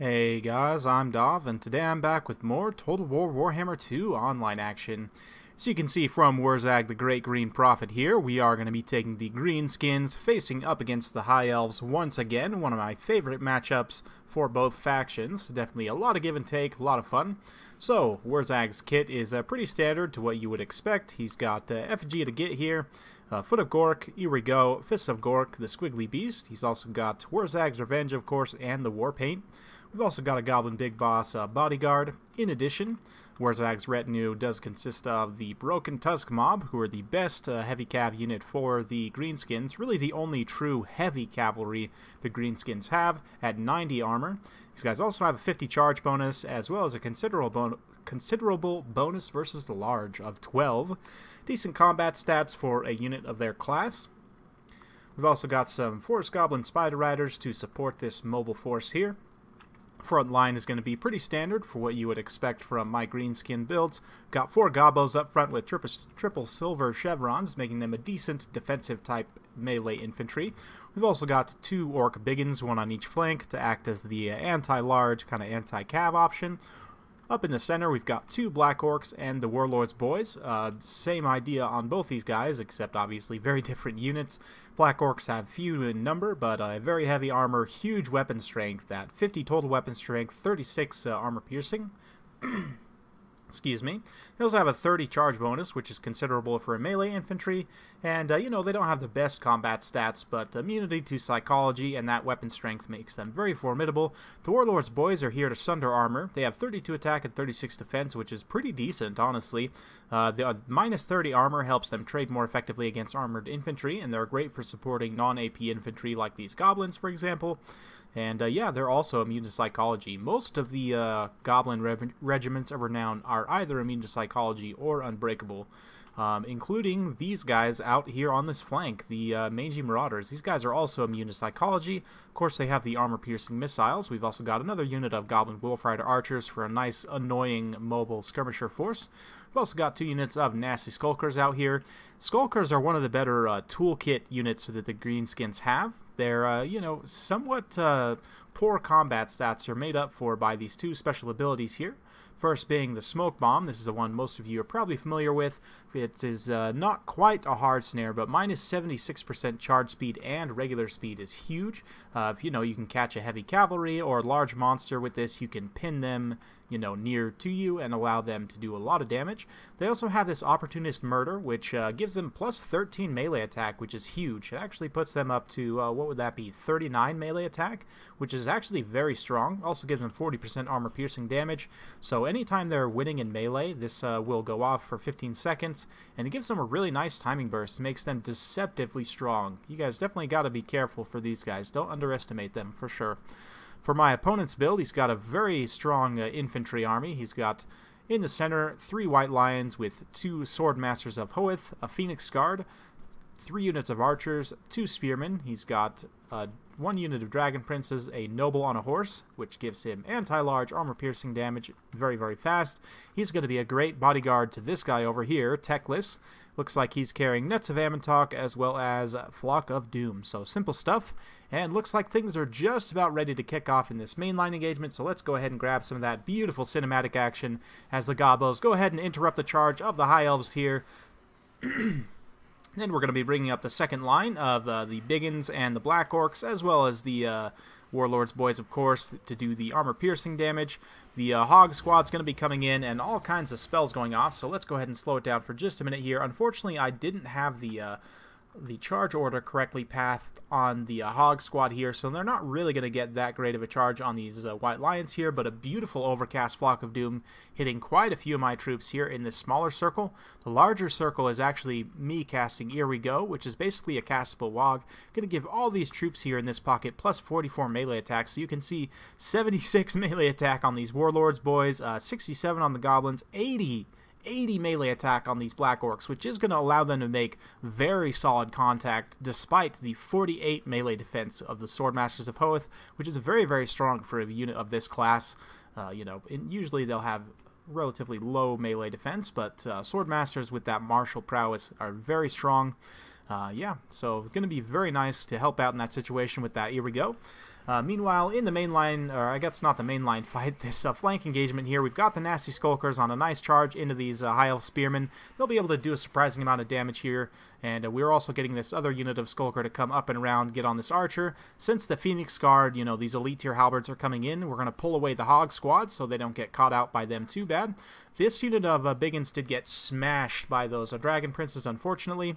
Hey guys, I'm Dov, and today I'm back with more Total War Warhammer 2 online action. So you can see from WAAAAAAGH the Great Green Prophet here, we are going to be taking the Greenskins facing up against the High Elves once again, one of my favorite matchups for both factions. Definitely a lot of give and take, a lot of fun. So, WAAAAAGH's kit is pretty standard to what you would expect. He's got effigy to get here, Foot of Gork, here we go, Fists of Gork, the Squiggly Beast. He's also got WAAAAAGH's Revenge, of course, and the War Paint. We've also got a Goblin Big Boss bodyguard. In addition, WAAAAAAGH's retinue does consist of the Broken Tusk Mob, who are the best heavy cav unit for the Greenskins. Really the only true heavy cavalry the Greenskins have at 90 armor. These guys also have a 50 charge bonus, as well as a considerable bonus versus the large of 12. Decent combat stats for a unit of their class. We've also got some Forest Goblin Spider Riders to support this mobile force here. Front line is going to be pretty standard for what you would expect from my greenskin builds. Got 4 Gobos up front with triple silver chevrons, making them a decent defensive type melee infantry. We've also got 2 Orc Biggins, one on each flank, to act as the anti-large, kind of anti-cav option. Up in the center, we've got 2 Black Orcs and the Warlord's Boys. Same idea on both these guys, except obviously very different units. Black Orcs have few in number, but very heavy armor, huge weapon strength, at 50 total weapon strength, 36 armor piercing. Excuse me. They also have a 30 charge bonus, which is considerable for a melee infantry, and, you know, they don't have the best combat stats, but immunity to psychology and that weapon strength makes them very formidable. The Warlord's Boys are here to sunder armor. They have 32 attack and 36 defense, which is pretty decent, honestly. The minus 30 armor helps them trade more effectively against armored infantry, and they're great for supporting non-AP infantry like these goblins, for example. And yeah, they're also immune to psychology. Most of the goblin regiments of renown are either immune to psychology or unbreakable, including these guys out here on this flank, the Mangy Marauders. These guys are also immune to psychology. Of course, they have the armor-piercing missiles. We've also got another unit of Goblin Wolfrider Archers for a nice, annoying, mobile skirmisher force. We've also got 2 units of Nasty Skulkers out here. Skulkers are one of the better toolkit units that the Greenskins have. They're, you know, somewhat poor combat stats are made up for by these 2 special abilities here. First being the Smoke Bomb. This is the one most of you are probably familiar with. It is not quite a hard snare, but minus 76% charge speed and regular speed is huge. If you know you can catch a heavy cavalry or large monster with this, you can pin them, you know, near to you and allow them to do a lot of damage. They also have this Opportunist Murder, which gives them plus 13 melee attack, which is huge. It actually puts them up to, what would that be, 39 melee attack, which is actually very strong. Also gives them 40% armor piercing damage. So anytime they're winning in melee, this will go off for 15 seconds, and it gives them a really nice timing burst. It makes them deceptively strong. You guys definitely got to be careful for these guys. Don't underestimate them, for sure. For my opponent's build, he's got a very strong infantry army. He's got, in the center, 3 White Lions with 2 Sword Masters of Hoeth, a Phoenix Guard, 3 units of Archers, 2 Spearmen. He's got 1 unit of Dragon Princes, a Noble on a Horse, which gives him anti-large armor-piercing damage very, very fast. He's going to be a great bodyguard to this guy over here, Techless. Looks like he's carrying Nets of Amantok as well as Flock of Doom. So simple stuff, and looks like things are just about ready to kick off in this mainline engagement. So let's go ahead and grab some of that beautiful cinematic action as the Gobos go ahead and interrupt the charge of the High Elves here. Then we're going to be bringing up the second line of the Biggins and the Black Orcs, as well as the Warlord's Boys, of course, to do the armor-piercing damage. The Hog Squad's going to be coming in, and all kinds of spells going off, so let's go ahead and slow it down for just a minute here. Unfortunately, I didn't have the charge order correctly pathed on the Hog Squad here, so they're not really going to get that great of a charge on these White Lions here, but a beautiful overcast Flock of Doom hitting quite a few of my troops here in this smaller circle. The larger circle is actually me casting Here We Go, which is basically a castable WAAAAAGH. Going to give all these troops here in this pocket plus 44 melee attack, so you can see 76 melee attack on these Warlords Boys, 67 on the Goblins, 80 melee attack on these Black Orcs, which is going to allow them to make very solid contact despite the 48 melee defense of the Swordmasters of Hoeth, which is very, very strong for a unit of this class. You know, usually they'll have relatively low melee defense, but Swordmasters with that martial prowess are very strong. Yeah, so going to be very nice to help out in that situation with that. Here we go. Meanwhile, in the main line, or I guess not the main line fight, this flank engagement here, we've got the nasty skulkers on a nice charge into these high elf spearmen. They'll be able to do a surprising amount of damage here, and we're also getting this other unit of skulker to come up and around, get on this archer. Since the Phoenix Guard, you know, these elite tier halberds are coming in, we're going to pull away the hog squad so they don't get caught out by them too bad. This unit of Biggins did get smashed by those dragon princes, unfortunately.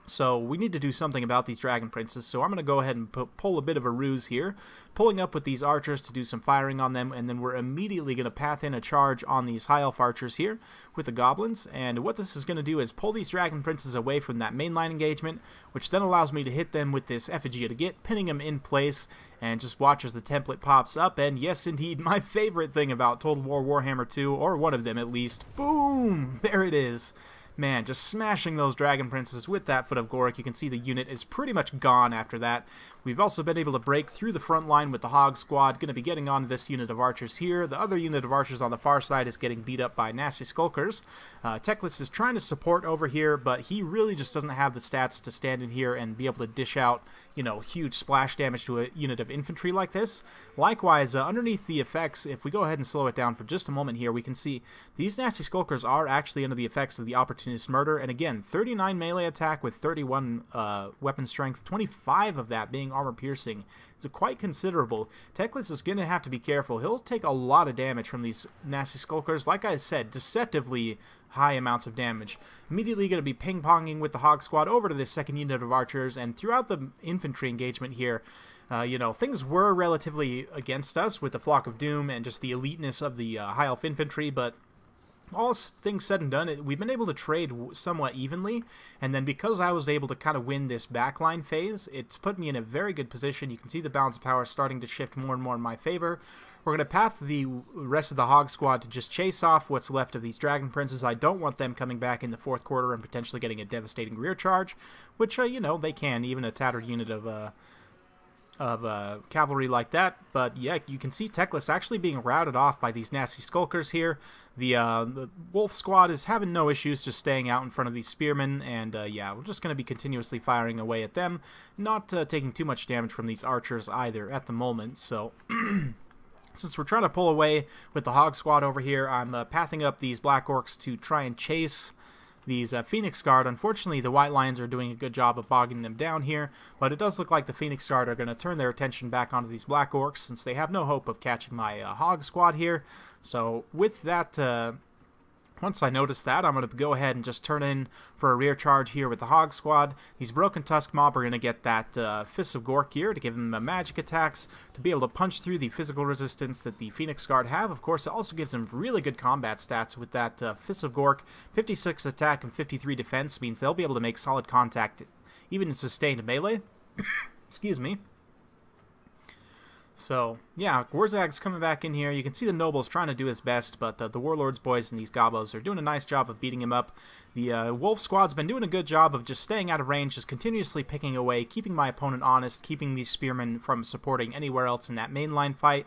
So we need to do something about these dragon princes, so I'm going to go ahead and pull a bit of a ruse here, pulling up with these archers to do some firing on them, and then we're immediately going to path in a charge on these high elf archers here with the goblins. And what this is going to do is pull these dragon princes away from that mainline engagement, which then allows me to hit them with this effigy to get, pinning them in place, and just watch as the template pops up. And yes, indeed, my favorite thing about Total War Warhammer 2, or one of them at least, boom, there it is. Man, just smashing those dragon princes with that foot of Gork. You can see the unit is pretty much gone after that. We've also been able to break through the front line with the hog squad. Going to be getting on this unit of archers here. The other unit of archers on the far side is getting beat up by nasty skulkers. Teclis is trying to support over here, but he really just doesn't have the stats to stand in here and be able to dish out, you know, huge splash damage to a unit of infantry like this. Likewise, underneath the effects, if we go ahead and slow it down for just a moment here, we can see these nasty skulkers are actually under the effects of the opportunist murder. And again, 39 melee attack with 31 weapon strength, 25 of that being armor piercing. It's quite considerable. Teclis is going to have to be careful. He'll take a lot of damage from these nasty skulkers. Like I said, deceptively high amounts of damage. Immediately going to be ping-ponging with the hog squad over to this second unit of archers, and throughout the infantry engagement here, you know, things were relatively against us with the Flock of Doom and just the eliteness of the high elf infantry, but all things said and done, we've been able to trade somewhat evenly, and then because I was able to kind of win this backline phase, it's put me in a very good position. You can see the balance of power starting to shift more and more in my favor. We're going to path the rest of the hog squad to just chase off what's left of these dragon princes. I don't want them coming back in the fourth quarter and potentially getting a devastating rear charge, which, you know, they can, even a tattered unit of cavalry like that. But yeah, you can see Teclis actually being routed off by these nasty skulkers here. The wolf squad is having no issues just staying out in front of these spearmen, and yeah, we're just going to be continuously firing away at them, not taking too much damage from these archers either at the moment. So since we're trying to pull away with the hog squad over here, I'm pathing up these black orcs to try and chase these Phoenix Guard. Unfortunately, the White Lions are doing a good job of bogging them down here, but it does look like the Phoenix Guard are going to turn their attention back onto these Black Orcs since they have no hope of catching my Hog Squad here. So with that, once I notice that, I'm going to go ahead and just turn in for a rear charge here with the Hog Squad. These Broken Tusk Mob are going to get that Fists of Gork here to give them magic attacks, to be able to punch through the physical resistance that the Phoenix Guard have. Of course, it also gives them really good combat stats with that Fists of Gork. 56 attack and 53 defense means they'll be able to make solid contact even in sustained melee. Excuse me. So, yeah, Warzag's coming back in here. You can see the Noble's trying to do his best, but the Warlord's boys and these Gobos are doing a nice job of beating him up. The Wolf Squad's been doing a good job of just staying out of range, just continuously picking away, keeping my opponent honest, keeping these Spearmen from supporting anywhere else in that mainline fight.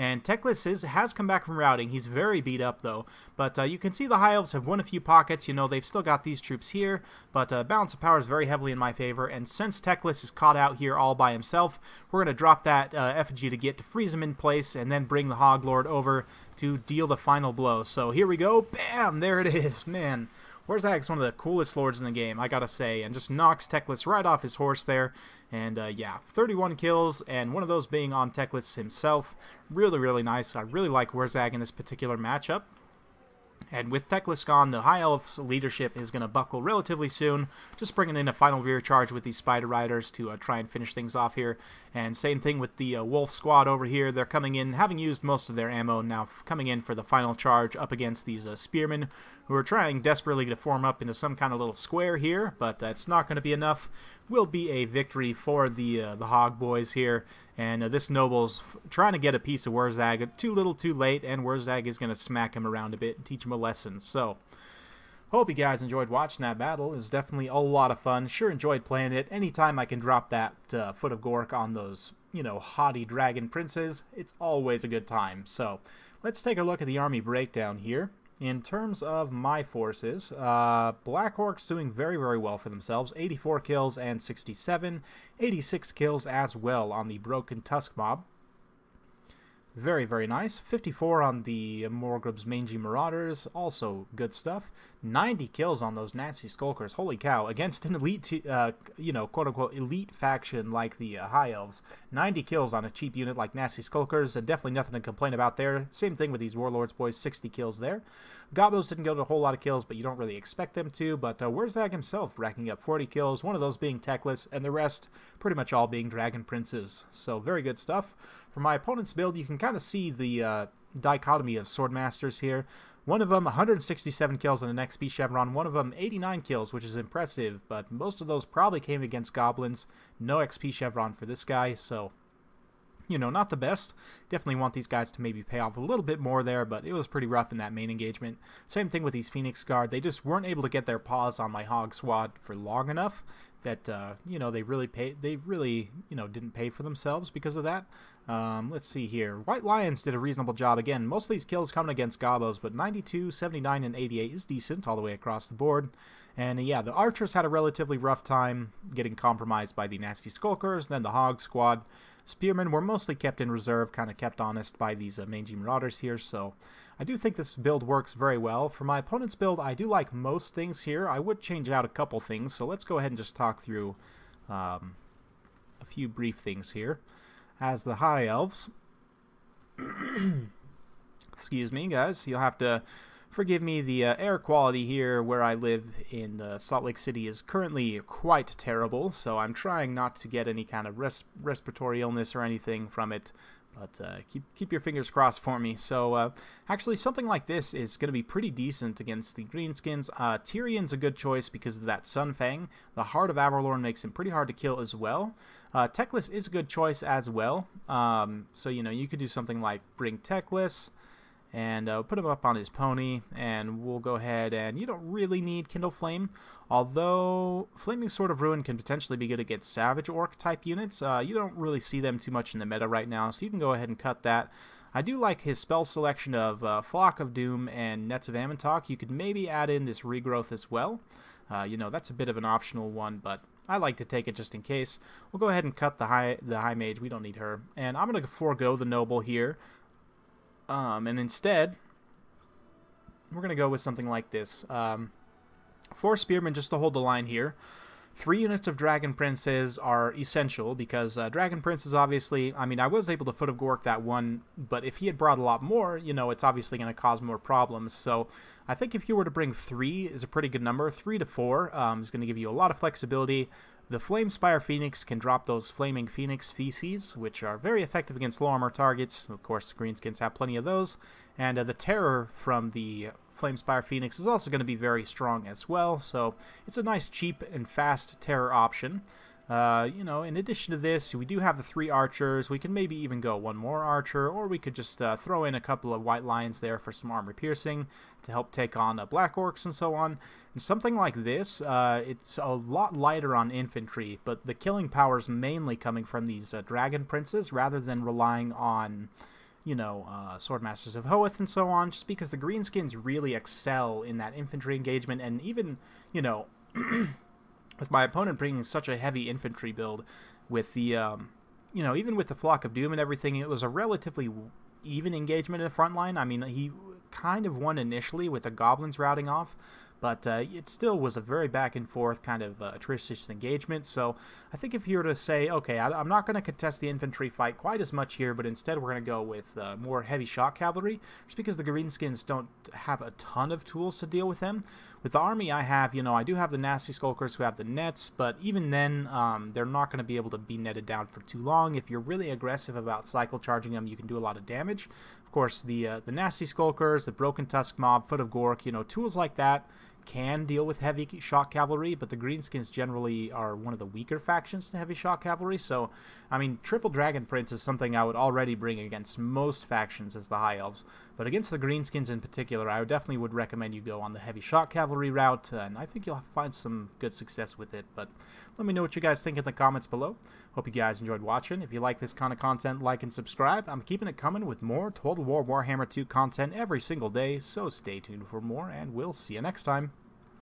And Teclis has come back from routing. He's very beat up, though. But you can see the High Elves have won a few pockets. You know, they've still got these troops here. But balance of power is very heavily in my favor. And since Teclis is caught out here all by himself, we're going to drop that effigy to get to freeze him in place and then bring the Hog Lord over to deal the final blow. So here we go. Bam! There it is. Man. Warzag's one of the coolest lords in the game, I gotta say, and just knocks Teclis right off his horse there. And yeah, 31 kills, and one of those being on Teclis himself. Really, really nice. I really like Warzag in this particular matchup. And with Teclis gone, the High Elf's leadership is going to buckle relatively soon. Just bringing in a final rear charge with these Spider Riders to try and finish things off here. And same thing with the Wolf Squad over here. They're coming in, having used most of their ammo, now coming in for the final charge up against these Spearmen, who are trying desperately to form up into some kind of little square here, but it's not going to be enough. Will be a victory for the Hog Boys here. And this Noble's trying to get a piece of Warzag. Too little, too late, and Warzag is going to smack him around a bit and teach him a lesson. So, hope you guys enjoyed watching that battle. It was definitely a lot of fun. Sure enjoyed playing it. Anytime I can drop that Foot of Gork on those, you know, haughty dragon princes, it's always a good time. So, let's take a look at the army breakdown here. in terms of my forces, Black Orcs doing very, very well for themselves. 84 kills and 67. 86 kills as well on the Broken Tusk Mob. Very, very nice. 54 on the Morgrub's Mangy Marauders. Also good stuff. 90 kills on those nasty Skulkers. Holy cow. Against an elite, you know, quote-unquote elite faction like the High Elves. 90 kills on a cheap unit like nasty Skulkers. And definitely nothing to complain about there. Same thing with these Warlords boys. 60 kills there. Gobos didn't go to a whole lot of kills, but you don't really expect them to. But Warhammer himself racking up 40 kills. One of those being techless. And the rest pretty much all being Dragon Princes. So very good stuff. For my opponent's build, you can kind of see the dichotomy of Swordmasters here. One of them 167 kills on an XP Chevron, one of them 89 kills, which is impressive, but most of those probably came against Goblins. No XP Chevron for this guy, so, you know, not the best. Definitely want these guys to maybe pay off a little bit more there, but it was pretty rough in that main engagement. Same thing with these Phoenix Guard. They just weren't able to get their paws on my Hog Squad for long enough that, you know, they really, you know, didn't pay for themselves because of that. Let's see here. White Lions did a reasonable job. Again, most of these kills coming against Gobos, but 92, 79, and 88 is decent all the way across the board. And yeah, the Archers had a relatively rough time getting compromised by the Nasty Skulkers. Then the Hog Squad. Spearmen were mostly kept in reserve, kind of kept honest by these Mangy Marauders here. So I do think this build works very well. For my opponent's build, I do like most things here. I would change out a couple things, so let's go ahead and just talk through a few brief things here. As the High Elves, excuse me guys, you'll have to forgive me, the air quality here where I live in Salt Lake City is currently quite terrible, so I'm trying not to get any kind of respiratory illness or anything from it, but keep your fingers crossed for me. So actually something like this is going to be pretty decent against the Greenskins. Tyrion's a good choice because of that Sunfang. The Heart of Avalorn makes him pretty hard to kill as well. Techless is a good choice as well, so you know, you could do something like bring Techless and put him up on his pony, and we'll go ahead, and you don't really need Kindle Flame, although Flaming Sword of Ruin can potentially be good against Savage Orc type units. You don't really see them too much in the meta right now, so you can go ahead and cut that. I do like his spell selection of Flock of Doom and Nets of Amantok. You could maybe add in this Regrowth as well. You know, that's a bit of an optional one, but I like to take it just in case. We'll go ahead and cut the High Mage. We don't need her. And I'm going to forego the Noble here. And instead, we're going to go with something like this. 4 Spearmen just to hold the line here. 3 units of Dragon Princes are essential because Dragon Princes, obviously, I mean, I was able to Foot of Gork that one, but if he had brought a lot more, you know, it's obviously going to cause more problems. So I think if you were to bring 3 is a pretty good number. 3 to 4 is going to give you a lot of flexibility. The Flame Spire Phoenix can drop those Flaming Phoenix Feces, which are very effective against low armor targets. Of course, the Greenskins have plenty of those. And the Terror from the Flamespire Phoenix is also going to be very strong as well, so it's a nice, cheap, and fast Terror option. You know, in addition to this, we do have the 3 Archers. We can maybe even go 1 more Archer, or we could just throw in a couple of White Lions there for some armor piercing to help take on Black Orcs and so on. And something like this, it's a lot lighter on infantry, but the killing power is mainly coming from these Dragon Princes rather than relying on, you know, Swordmasters of Hoeth and so on, just because the Greenskins really excel in that infantry engagement. And even, you know, with my opponent bringing such a heavy infantry build with the, you know, even with the Flock of Doom and everything, it was a relatively even engagement in the front line. I mean, he kind of won initially with the Goblins routing off, but it still was a very back and forth kind of atrocious engagement. So I think if you were to say, okay, I'm not going to contest the infantry fight quite as much here, but instead we're going to go with more heavy shock cavalry, just because the Greenskins don't have a ton of tools to deal with them. With the army I have, you know, I do have the Nasty Skulkers who have the nets, but even then, they're not going to be able to be netted down for too long. If you're really aggressive about cycle charging them, you can do a lot of damage. Of course, the Nasty Skulkers, the Broken Tusk Mob, Foot of Gork, you know, tools like that can deal with heavy shock cavalry, but the greenskins generally are one of the weaker factions to heavy shock cavalry. So, I mean, triple dragon prince is something I would already bring against most factions as the high elves, but against the greenskins in particular, I definitely would recommend you go on the heavy shock cavalry route, and I think you'll find some good success with it. But let me know what you guys think in the comments below. Hope you guys enjoyed watching. If you like this kind of content, like and subscribe. I'm keeping it coming with more Total War Warhammer 2 content every single day, so stay tuned for more, and we'll see you next time.